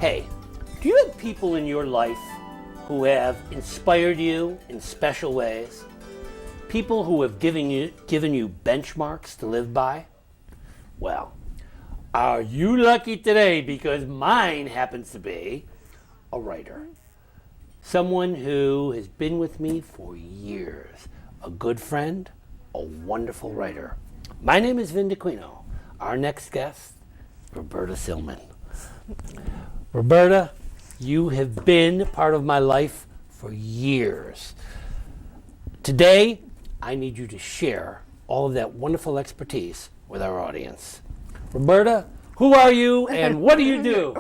Hey, do you have people in your life who have inspired you in special ways? People who have given you benchmarks to live by? Well, are you lucky today, because mine happens to be a writer. Someone who has been with me for years. A good friend, a wonderful writer. My name is Vin Dacquino. Our next guest, Roberta Silman. Roberta, you have been part of my life for years. Today, I need you to share all of that wonderful expertise with our audience. Roberta, who are you and what do you do?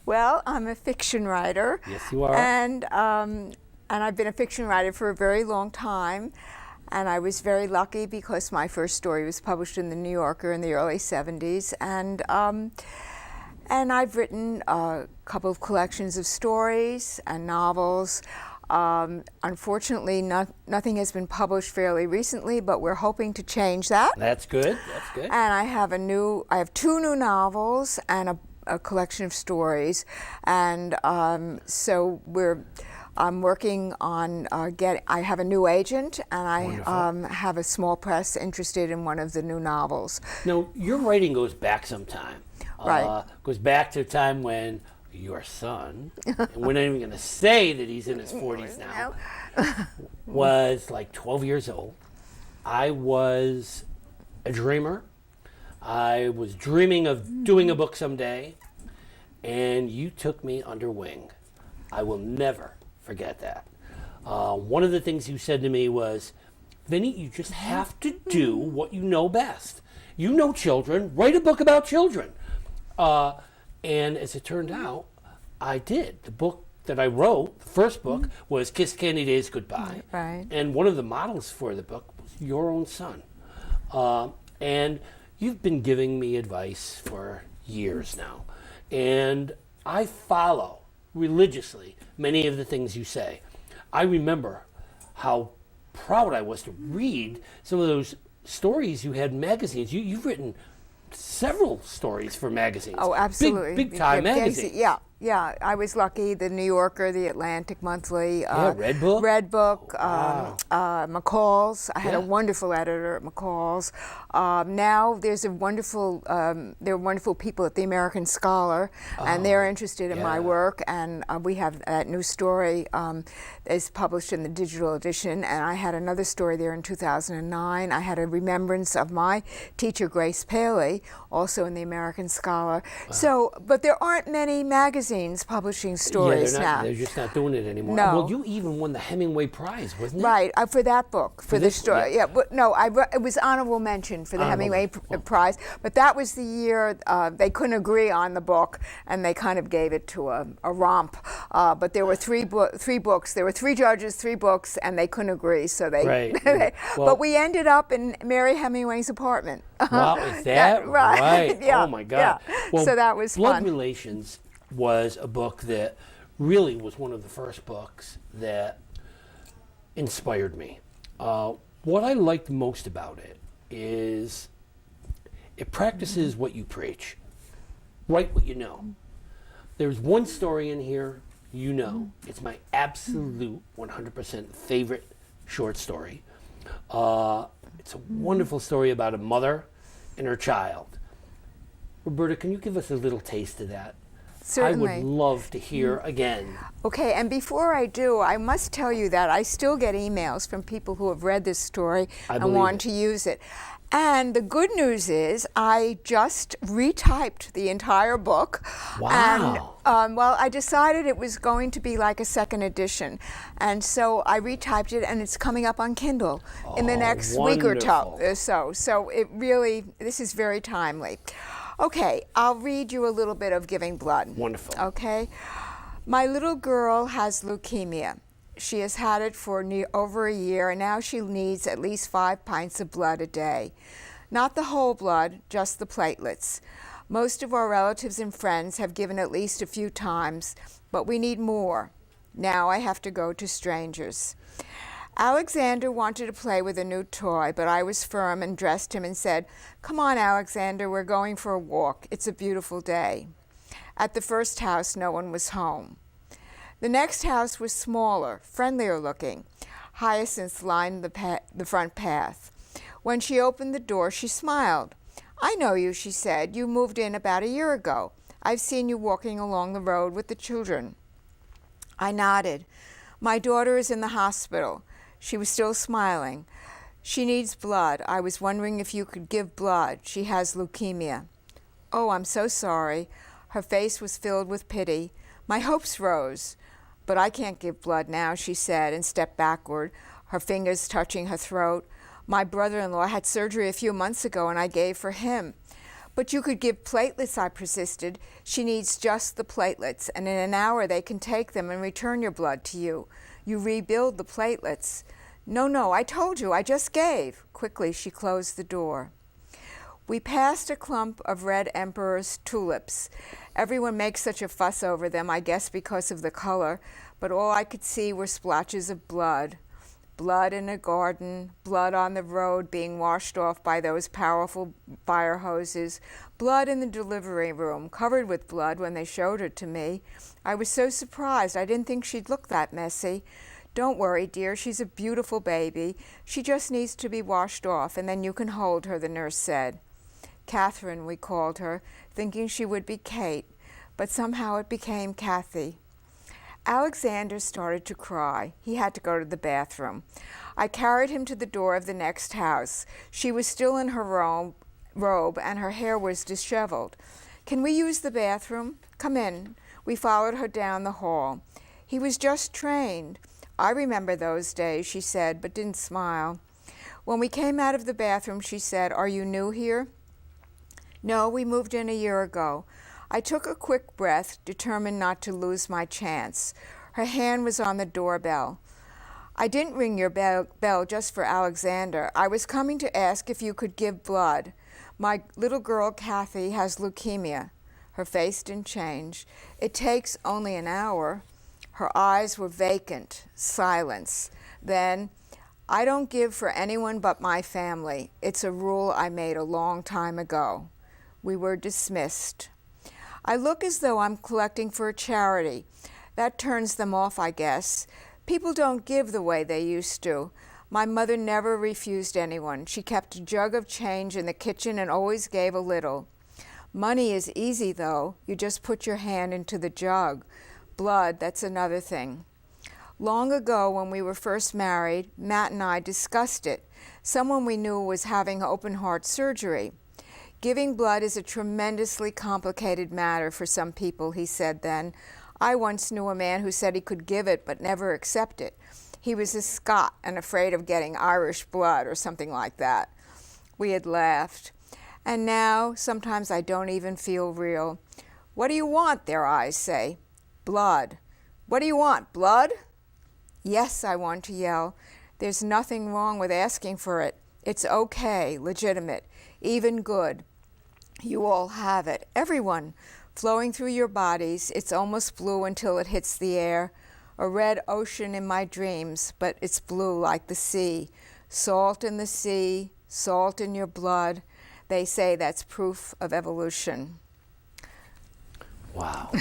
Well, I'm a fiction writer. Yes, you are. And I've been a fiction writer for a very long time. And I was very lucky because my first story was published in the New Yorker in the early 70s. And I've written a couple of collections of stories and novels. Unfortunately, nothing has been published fairly recently, but we're hoping to change that. That's good. That's good. And I have two new novels and a collection of stories, and so I'm working on I have a new agent, and I have a small press interested in one of the new novels. Now, your writing goes back some time. Right. Goes back to a time when your son, and we're not even going to say that he's in his 40s now, was like 12 years old. I was a dreamer. I was dreaming of doing a book someday, and you took me under wing. I will never forget that. One of the things you said to me was, Vinny, you just have to do what you know best. You know children, write a book about children. And as it turned out, I did. The book that I wrote, the first book, was Kiss Candy Days Goodbye. Right. And one of the models for the book was your own son. And you've been giving me advice for years now. And I follow religiously many of the things you say. I remember how proud I was to read some of those stories you had in magazines. You've written several stories for magazines. Oh, absolutely. Big time magazines. Yeah. I was lucky. The New Yorker, the Atlantic Monthly, Red Book. Wow. McCall's. I had a wonderful editor at McCall's. Now there's there are wonderful people at the American Scholar, and they're interested in my work. And we have that new story is published in the digital edition. And I had another story there in 2009. I had a remembrance of my teacher, Grace Paley, also in the American Scholar. Wow. So, but there aren't many magazines publishing stories now. They're just not doing it anymore. No. Well, you even won the Hemingway Prize, wasn't it? Right, for that book, for this story. Yeah. But no, it was honorable mention for the Hemingway Prize. But that was the year they couldn't agree on the book, and they kind of gave it to a romp. But there were three books. There were three judges, 3 books, and they couldn't agree. So they. Right. But we ended up in Mary Hemingway's apartment. Wow, is that right? Yeah. Oh my God. Yeah. Well, so that was Blood fun. Relations was a book that really was one of the first books that inspired me. What I liked most about it is it practices what you preach. Write what you know. There's one story in here you know. It's my absolute 100% favorite short story. It's a wonderful story about a mother and her child. Roberta, can you give us a little taste of that? Certainly. I would love to hear again. Okay, and before I do, I must tell you that I still get emails from people who have read this story and want to use it. And the good news is I just retyped the entire book. Wow. And, well, I decided it was going to be like a second edition. And so I retyped it, and it's coming up on Kindle in the next week or so. So it really, this is very timely. Okay, I'll read you a little bit of Giving Blood. Wonderful. Okay. My little girl has leukemia. She has had it for over a year, and now she needs at least 5 pints of blood a day. Not the whole blood, just the platelets. Most of our relatives and friends have given at least a few times, but we need more. Now I have to go to strangers. Alexander wanted to play with a new toy, but I was firm and dressed him and said, "Come on, Alexander, we're going for a walk. It's a beautiful day." At the first house, no one was home. The next house was smaller, friendlier looking. Hyacinths lined the front path. When she opened the door, she smiled. "I know you," she said. "You moved in about a year ago. I've seen you walking along the road with the children." I nodded. "My daughter is in the hospital." She was still smiling. "She needs blood. I was wondering if you could give blood. She has leukemia." "Oh, I'm so sorry." Her face was filled with pity. My hopes rose. "But I can't give blood now," she said, and stepped backward, her fingers touching her throat. "My brother-in-law had surgery a few months ago, and I gave for him." "But you could give platelets," I persisted. "She needs just the platelets, and in an hour they can take them and return your blood to you. You rebuild the platelets." No, I told you, I just gave." Quickly, she closed the door. We passed a clump of red emperor's tulips. Everyone makes such a fuss over them, I guess because of the color, but all I could see were splotches of blood. Blood in a garden, blood on the road being washed off by those powerful fire hoses, blood in the delivery room, covered with blood when they showed her to me. I was so surprised, I didn't think she'd look that messy. "Don't worry, dear, she's a beautiful baby. She just needs to be washed off, and then you can hold her," the nurse said. Catherine, we called her, thinking she would be Kate, but somehow it became Kathy. Alexander started to cry. He had to go to the bathroom. I carried him to the door of the next house. She was still in her robe, and her hair was disheveled. "Can we use the bathroom? Come in." We followed her down the hall. "He was just trained." "I remember those days," she said, but didn't smile. When we came out of the bathroom, she said, "Are you new here?" "No, we moved in a year ago." I took a quick breath, determined not to lose my chance. Her hand was on the doorbell. "I didn't ring your bell just for Alexander. I was coming to ask if you could give blood. My little girl, Kathy, has leukemia." Her face didn't change. "It takes only an hour." Her eyes were vacant, silence. Then, "I don't give for anyone but my family. It's a rule I made a long time ago." We were dismissed. I look as though I'm collecting for a charity. That turns them off, I guess. People don't give the way they used to. My mother never refused anyone. She kept a jug of change in the kitchen and always gave a little. Money is easy, though. You just put your hand into the jug. Blood, that's another thing. Long ago, when we were first married, Matt and I discussed it. Someone we knew was having open heart surgery. "Giving blood is a tremendously complicated matter for some people," he said then. "I once knew a man who said he could give it but never accept it. He was a Scot and afraid of getting Irish blood or something like that." We had laughed. "And now, sometimes I don't even feel real." "What do you want?" their eyes say. "Blood." "What do you want, blood?" "Yes," I want to yell. "There's nothing wrong with asking for it. It's okay, legitimate, even good. You all have it, everyone, flowing through your bodies. It's almost blue until it hits the air. A red ocean in my dreams, but it's blue like the sea. Salt in the sea, salt in your blood. They say that's proof of evolution." Wow.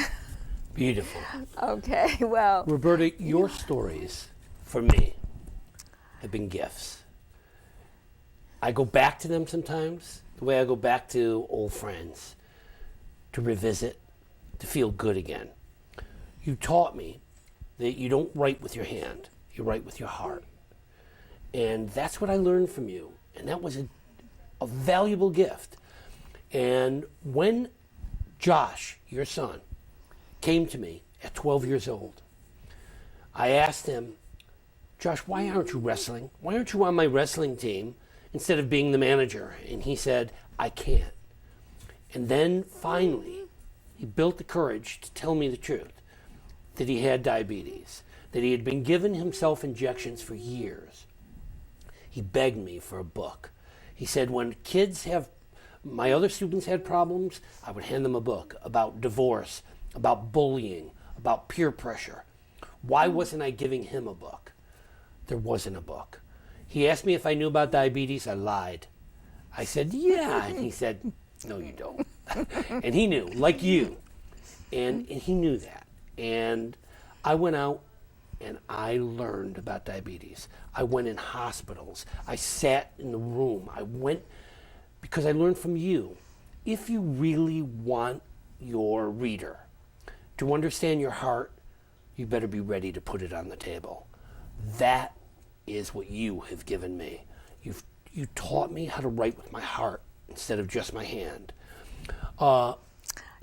Beautiful. Okay, well. Roberta, your stories, for me, have been gifts. I go back to them sometimes, the way I go back to old friends, to revisit, to feel good again. You taught me that you don't write with your hand, you write with your heart. And that's what I learned from you. And that was a valuable gift. And when Josh, your son, came to me at 12 years old, I asked him, "Josh, why aren't you wrestling? Why aren't you on my wrestling team instead of being the manager?" And he said, "I can't." And then finally, he built the courage to tell me the truth, that he had diabetes, that he had been giving himself injections for years. He begged me for a book. He said, when my other students had problems, I would hand them a book about divorce, about bullying, about peer pressure. Why wasn't I giving him a book? There wasn't a book. He asked me if I knew about diabetes. I lied. I said, "Yeah." And he said, "No, you don't." And he knew, like you. And he knew that. And I went out and I learned about diabetes. I went in hospitals. I sat in the room. I went because I learned from you. If you really want your reader to understand your heart, you better be ready to put it on the table. That is what you have given me. You taught me how to write with my heart instead of just my hand.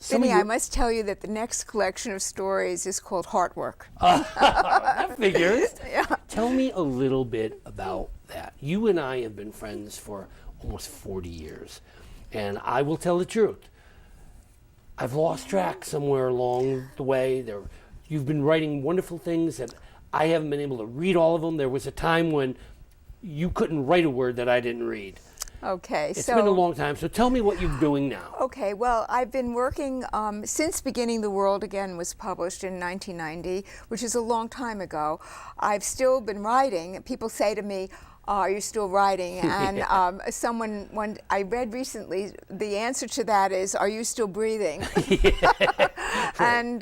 Vinny, I must tell you that the next collection of stories is called Heartwork. That figures. Yeah. Tell me a little bit about that. You and I have been friends for almost 40 years. And I will tell the truth. I've lost track somewhere along the way. You've been writing wonderful things that I haven't been able to read all of them. There was a time when you couldn't write a word that I didn't read. Okay, It's been a long time, so tell me what you're doing now. Okay, well, I've been working since Beginning the World Again was published in 1990, which is a long time ago. I've still been writing. People say to me, are you still writing? And I read recently, the answer to that is, are you still breathing? And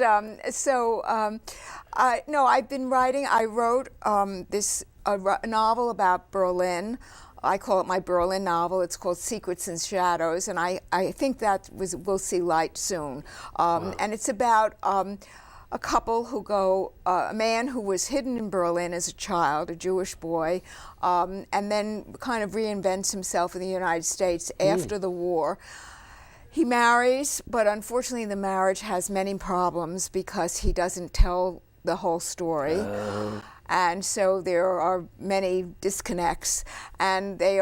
no, I've been writing. I wrote a novel about Berlin. I call it my Berlin novel. It's called Secrets and Shadows, and I think that will see light soon. Wow. And it's about a couple who go, a man who was hidden in Berlin as a child, a Jewish boy, and then kind of reinvents himself in the United States after the war. He marries, but unfortunately the marriage has many problems because he doesn't tell the whole story. And so there are many disconnects, and they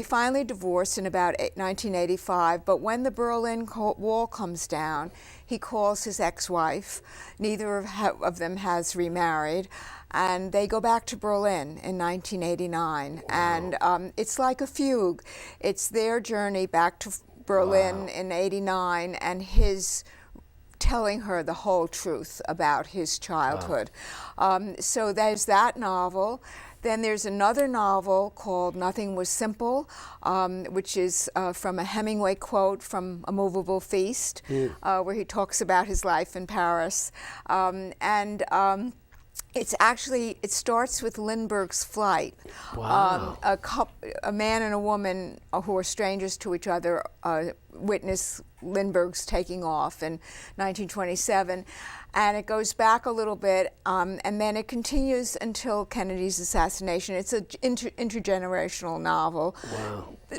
finally divorced in about 1985. But when the Berlin Wall comes down, he calls his ex-wife. Neither of them has remarried, and they go back to Berlin in 1989. Wow. And it's like a fugue. It's their journey back to Berlin in '89, and his telling her the whole truth about his childhood. Wow. So there's that novel. Then there's another novel called Nothing Was Simple, which is from a Hemingway quote from A Movable Feast, where he talks about his life in Paris. It starts with Lindbergh's flight. Wow. A man and a woman who are strangers to each other witness Lindbergh's taking off in 1927. And it goes back a little bit, and then it continues until Kennedy's assassination. It's an intergenerational novel,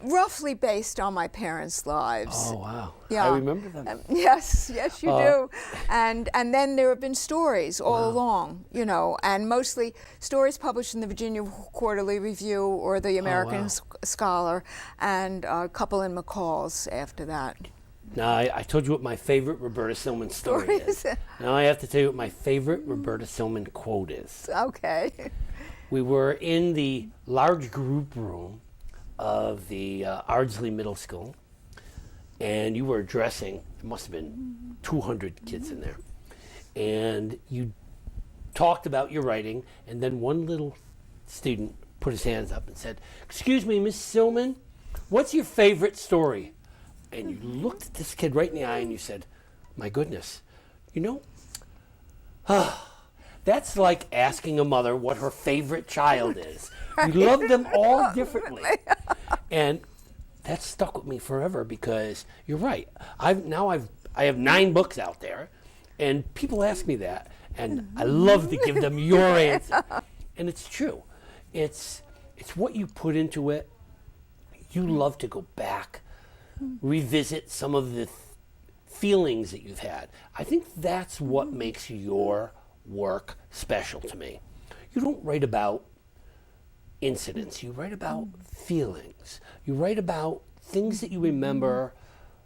roughly based on my parents' lives. Oh, wow. Yeah. I remember them. Yes, you do. And then there have been stories all along, and mostly stories published in the Virginia Quarterly Review or the American Scholar, and a couple in McCall's after that. Now, I told you what my favorite Roberta Silman story is. Now I have to tell you what my favorite Roberta Silman quote is. Okay. We were in the large group room of the Ardsley Middle School, and you were addressing, it must have been 200 kids in there, and you talked about your writing, and then one little student put his hands up and said, "Excuse me, Miss Silman, what's your favorite story?" And you looked at this kid right in the eye and you said, "My goodness, that's like asking a mother what her favorite child is. We love them all differently." And that stuck with me forever because you're right. I have 9 books out there, and people ask me that, and I love to give them your answer. And it's true. It's what you put into it. You love to go back, revisit some of the feelings that you've had. I think that's what makes your work special to me. You don't write about incidents. You write about feelings. You write about things that you remember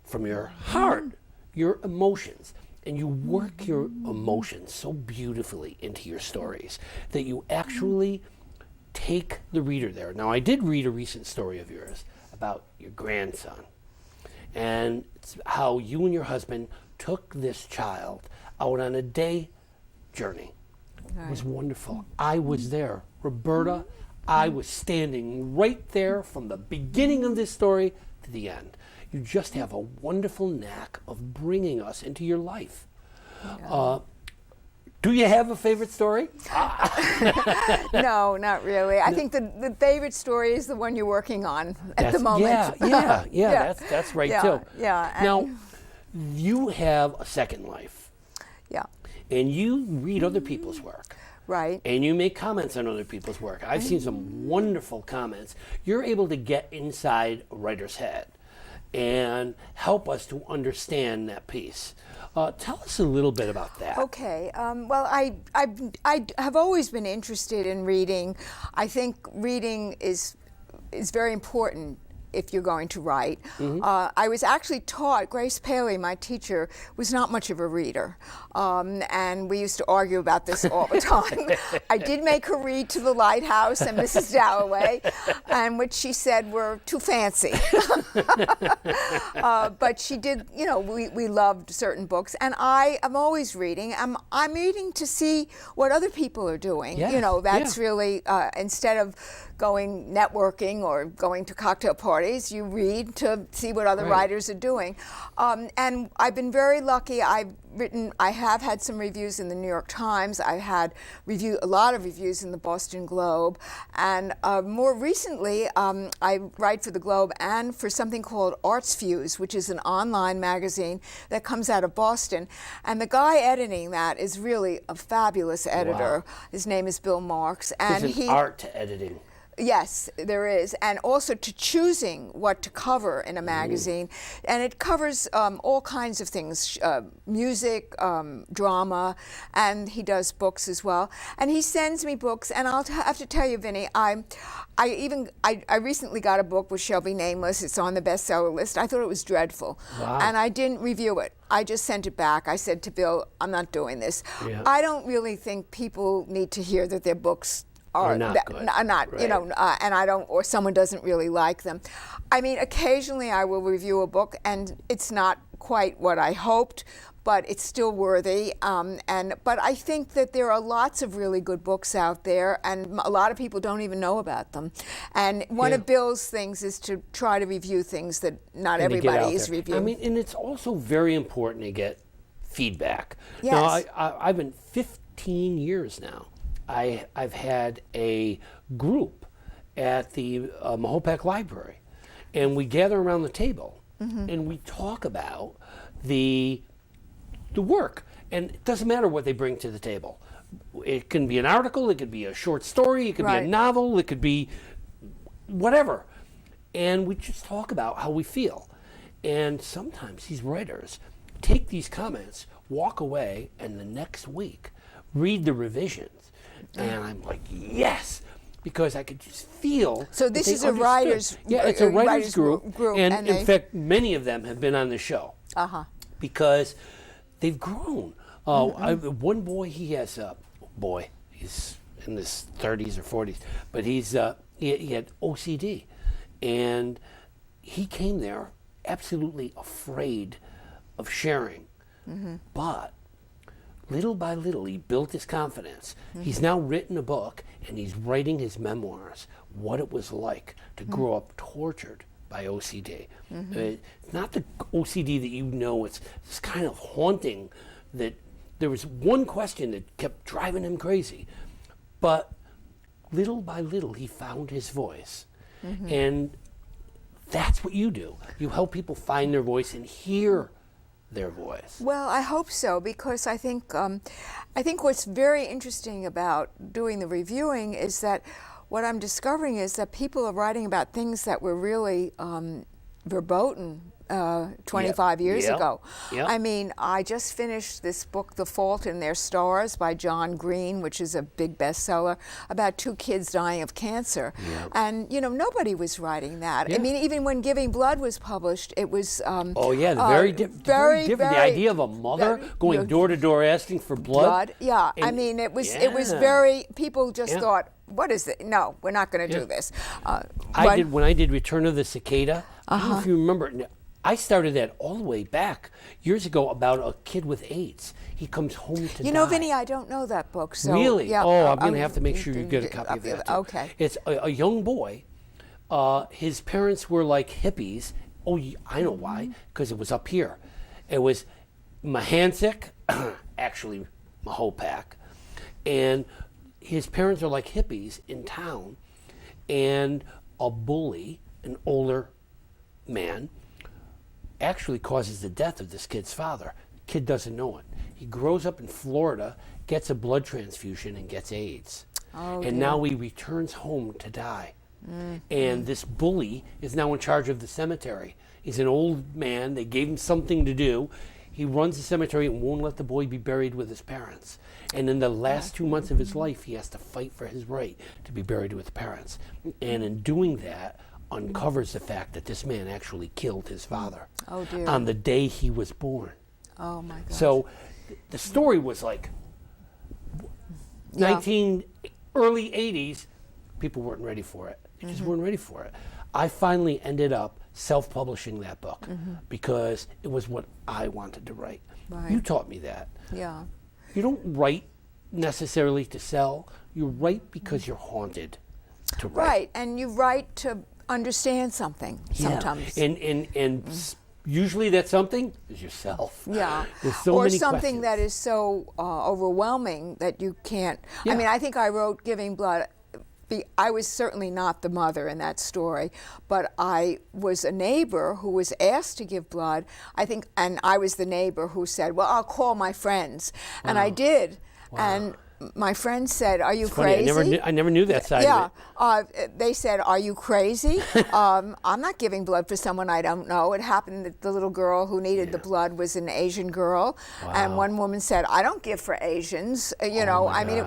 from your heart, your emotions. And you work your emotions so beautifully into your stories that you actually take the reader there. Now, I did read a recent story of yours about your grandson. And it's how you and your husband took this child out on a day journey. It was wonderful. I was there. Roberta, I was standing right there from the beginning of this story to the end. You just have a wonderful knack of bringing us into your life. Do you have a favorite story? No, not really. I think the favorite story is the one you're working on at the moment. Yeah. That's right too. Yeah. Now, you have a second life. Yeah. And you read other people's work. Right. And you make comments on other people's work. I've seen some wonderful comments. You're able to get inside a writer's head and help us to understand that piece. Tell us a little bit about that. Okay. Well, I have always been interested in reading. I think reading is very important if you're going to write. I was actually taught, Grace Paley, my teacher, was not much of a reader. And we used to argue about this all the time. I did make her read To the Lighthouse and Mrs. Dalloway, and which she said were too fancy. But she did, we loved certain books. And I am always reading. I'm reading to see what other people are doing. Yes. That's really, instead of going networking or going to cocktail parties, you read to see what other writers are doing. And I've been very lucky. I have had some reviews in the New York Times. I've had a lot of reviews in the Boston Globe. And more recently, I write for the Globe and for something called Arts Fuse, which is an online magazine that comes out of Boston. And the guy editing that is really a fabulous editor. Wow. His name is Bill Marks. And There's an art to editing. Yes, there is, and also to choosing what to cover in a magazine. And it covers all kinds of things, music, drama, and he does books as well. And he sends me books, and I'll have to tell you, Vinny, I recently got a book which shall be nameless. It's on the bestseller list. I thought it was dreadful. Wow. And I didn't review it. I just sent it back. I said to Bill, I'm not doing this. Yeah. I don't really think people need to hear that their books are not good. And I don't, or someone doesn't really like them. I mean, occasionally I will review a book and it's not quite what I hoped, but it's still worthy. But I think that there are lots of really good books out there, and a lot of people don't even know about them. And one of Bill's things is to try to review things that not everybody is reviewing. I mean, and it's also very important to get feedback. Yes. Now, I've been 15 years now. I've had a group at the Mahopac Library, and we gather around the table and we talk about the work. And it doesn't matter what they bring to the table. It can be an article, it could be a short story, it could be a novel, it could be whatever. And we just talk about how we feel. And sometimes these writers take these comments, walk away, and the next week read the revisions. And I'm like, yes, because I could just feel. So this is a writers' it's a writers' group. And in fact, many of them have been on the show because they've grown. One boy, he's in his 30s or 40s, but he had OCD, and he came there absolutely afraid of sharing, but little by little, he built his confidence. He's now written a book, and he's writing his memoirs, what it was like to grow up tortured by OCD. It's not the OCD that it's this kind of haunting that there was one question that kept driving him crazy. But little by little, he found his voice. And that's what you do. You help people find their voice and hear their voice. Well, I hope so, because I think what's very interesting about doing the reviewing is that what I'm discovering is that people are writing about things that were really verboten 25 years ago. I mean, I just finished this book, The Fault in Their Stars by John Green, which is a big bestseller, about 2 kids dying of cancer. And, nobody was writing that. I mean, even when Giving Blood was published, it was... very different. The idea of a mother going door to door asking for blood. And, I mean, it was very... People just thought, what is it? No, we're not going to do this. When I did Return of the Cicada, I don't know if you remember... I started that all the way back years ago about a kid with AIDS. He comes home to die. Vinny, I don't know that book. So really? I'm going to have to make sure you get a copy of that too. Okay. It's a young boy. His parents were like hippies. Oh, I know why. Because it was up here. It was Mahansic actually Mahopac. And his parents are like hippies in town. And a bully, an older man, actually causes the death of this kid's father. The kid doesn't know it. He grows up in Florida, gets a blood transfusion, and gets AIDS. Oh, and now he returns home to die. And this bully is now in charge of the cemetery. He's an old man. They gave him something to do. He runs the cemetery and won't let the boy be buried with his parents. And in the last 2 months of his life, he has to fight for his right to be buried with parents. And in doing that, uncovers the fact that this man actually killed his father on the day he was born. Oh my God. So the story was like early 80s, people weren't ready for it. They just weren't ready for it. I finally ended up self-publishing that book because it was what I wanted to write. Right. You taught me that. Yeah. You don't write necessarily to sell. You write because you're haunted to write. Right, and you write to understand something sometimes. And usually that something is yourself. Yeah. There's so or many something questions. that is so overwhelming that you can't. Yeah. I mean, I think I wrote Giving Blood. I was certainly not the mother in that story, but I was a neighbor who was asked to give blood. I think, and I was the neighbor who said, "Well, I'll call my friends," and I did. And my friend said, "Are you Funny, crazy?" I never knew that side of it. They said, "Are you crazy?" I'm not giving blood for someone I don't know. It happened that the little girl who needed the blood was an Asian girl, and one woman said, "I don't give for Asians." You know, I mean,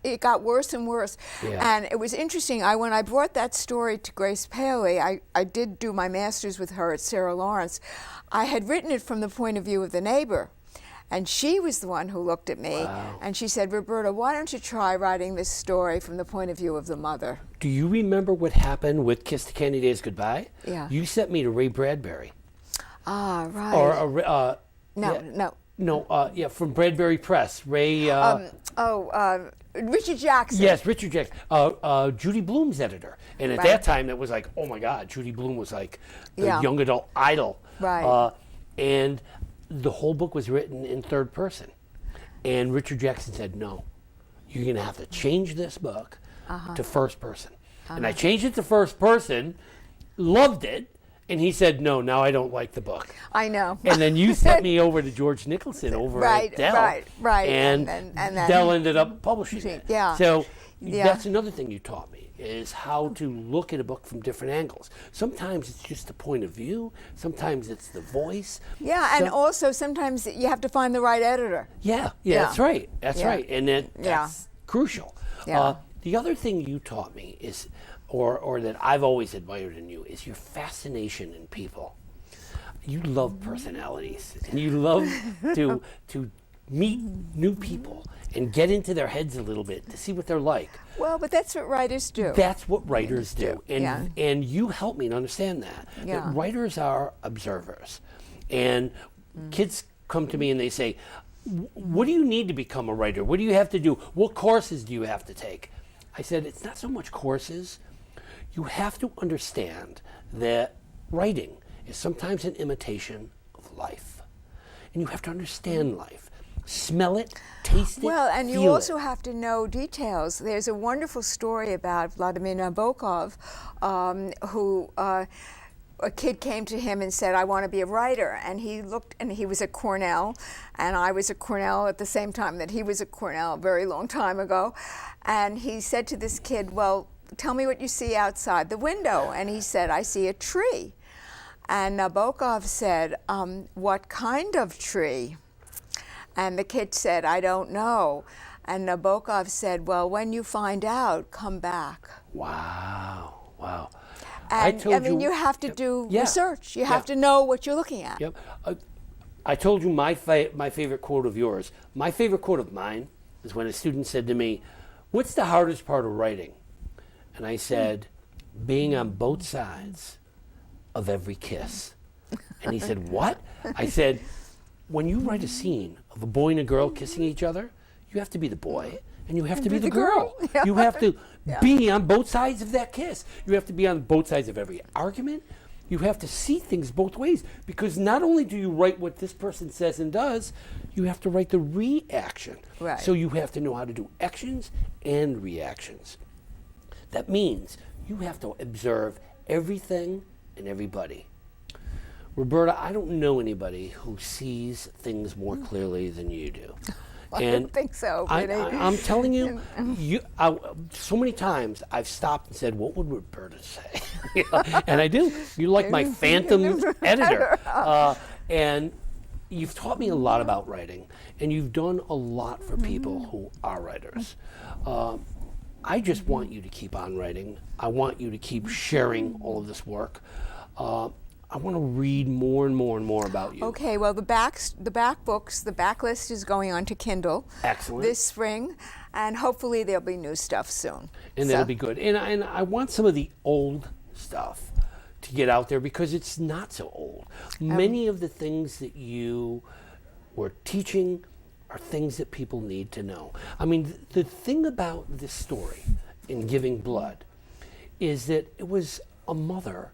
it got worse and worse, and it was interesting. When I brought that story to Grace Paley, I did do my master's with her at Sarah Lawrence. I had written it from the point of view of the neighbor. And she was the one who looked at me and she said, "Roberta, why don't you try writing this story from the point of view of the mother?" Do you remember what happened with Kiss the Candy Days Goodbye? Yeah. You sent me to Ray Bradbury. Ah, right. Or No. from Bradbury Press. Ray. Richard Jackson. Yes, Richard Jackson. Judy Blume's editor, and at that time it was like, oh my God, Judy Blume was like the young adult idol. Right. And the whole book was written in third person, and Richard Jackson said, "No, you're going to have to change this book to first person." And I changed it to first person, loved it, and he said, "No, now I don't like the book." I know. And then you sent me over to George Nicholson over at Dell. Right. And then Dell ended up publishing it. Yeah. So that's another thing you taught me, is how to look at a book from different angles. Sometimes it's just the point of view. Sometimes it's the voice. Yeah, and also sometimes you have to find the right editor. Yeah, that's right. That's right. And that's crucial. Yeah. The other thing you taught me is, or that I've always admired in you, is your fascination in people. You love personalities, and you love to meet new people and get into their heads a little bit to see what they're like. Well, but that's what writers do. That's what writers do. And you help me to understand that. Yeah. That writers are observers. And kids come to me and they say, "What do you need to become a writer? What do you have to do? What courses do you have to take?" I said, it's not so much courses. You have to understand that writing is sometimes an imitation of life. And you have to understand life. Smell it, taste it, Well, and you feel also it. have to know details. There's a wonderful story about Vladimir Nabokov, who a kid came to him and said, "I want to be a writer." And he looked, and he was at Cornell, and I was at Cornell at the same time that he was at Cornell, a very long time ago. And he said to this kid, "Well, tell me what you see outside the window." And he said, "I see a tree." And Nabokov said, "What kind of tree?" And the kid said, "I don't know." And Nabokov said, "Well, when you find out, come back." Wow. And I mean, you have to do research. You have to know what you're looking at. Yep. I told you my favorite quote of yours. My favorite quote of mine is when a student said to me, "What's the hardest part of writing?" And I said, "Being on both sides of every kiss." And he said, "What?" I said, "When you write a scene of a boy and a girl kissing each other, you have to be the boy and you have to be the girl. Yeah. You have to be on both sides of that kiss. You have to be on both sides of every argument. you have to see things both ways, because not only do you write what this person says and does, you have to write the reaction. Right. So you have to know how to do actions and reactions. That means you have to observe everything and everybody. Roberta, I don't know anybody who sees things more clearly than you do. I don't think so. I'm telling you, so many times I've stopped and said, what would Roberta say? And I do. You're like my phantom editor. And you've taught me a lot about writing, and you've done a lot for people who are writers. I just want you to keep on writing. I want you to keep sharing all of this work. I want to read more and more and more about you. Okay, well, the back books, the backlist is going on to Kindle. Excellent. This spring, and hopefully there'll be new stuff soon. And that'll be good. And I want some of the old stuff to get out there, because it's not so old. Many of the things that you were teaching are things that people need to know. I mean, the thing about this story in Giving Blood is that it was a mother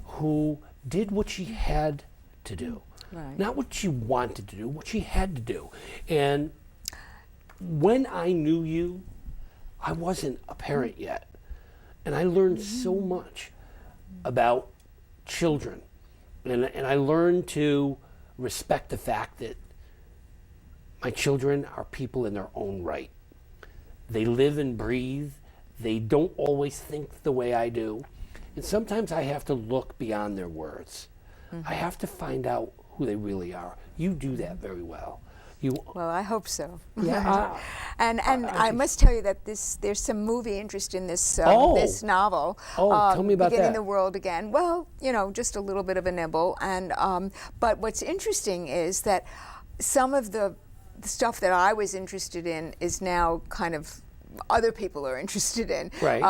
who did what she had to do. Right. Not what she wanted to do, what she had to do. And when I knew you, I wasn't a parent yet. And I learned so much about children. And I learned to respect the fact that my children are people in their own right. They live and breathe. They don't always think the way I do. And sometimes I have to look beyond their words. I have to find out who they really are. You do that very well. Well, I hope so. Yeah. And I must tell you that there's some movie interest in this this novel. Tell me about Beginning that. the World Again. Well, just a little bit of a nibble. And but what's interesting is that some of the stuff that I was interested in is now kind of other people are interested in. Right.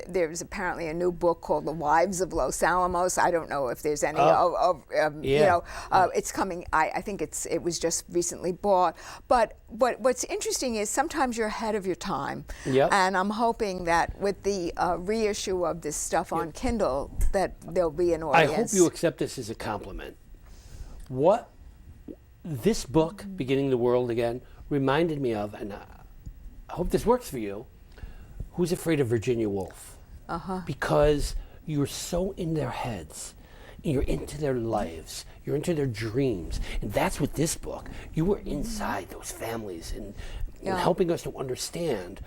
There's apparently a new book called The Wives of Los Alamos. I don't know if there's any it's coming. I think it was just recently bought. But what's interesting is sometimes you're ahead of your time. Yep. And I'm hoping that with the reissue of this stuff on Kindle, that there'll be an audience. I hope you accept this as a compliment. What this book, Beginning the World Again, reminded me of, and I hope this works for you, Who's Afraid of Virginia Woolf? Because you're so in their heads, and you're into their lives, you're into their dreams, and that's what this book, you were inside those families and helping us to understand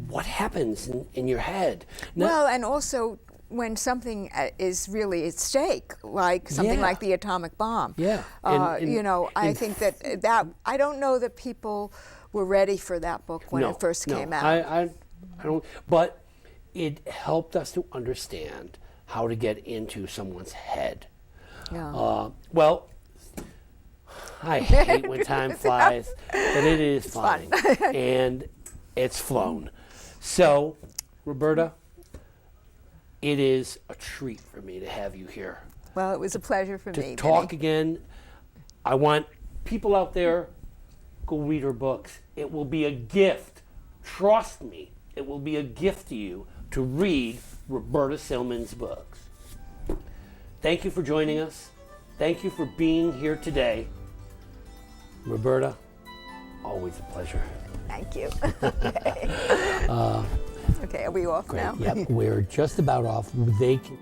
what happens in your head. Now, well, and also when something is really at stake, like something like the atomic bomb. Yeah. I think that I don't know that people were ready for that book when it first came out. I don't, but it helped us to understand how to get into someone's head. Yeah. Well, I hate when time flies, but it is fun. And it's flown. So, Roberta, it is a treat for me to have you here. Well, it was a pleasure for me. To talk again. I want people out there, go read her books. It will be a gift. Trust me, it will be a gift to you to read Roberta Silman's books. Thank you for joining us. Thank you for being here today. Roberta, always a pleasure. Thank you. Okay, are we off Great. now? Yep, we're just about off. They can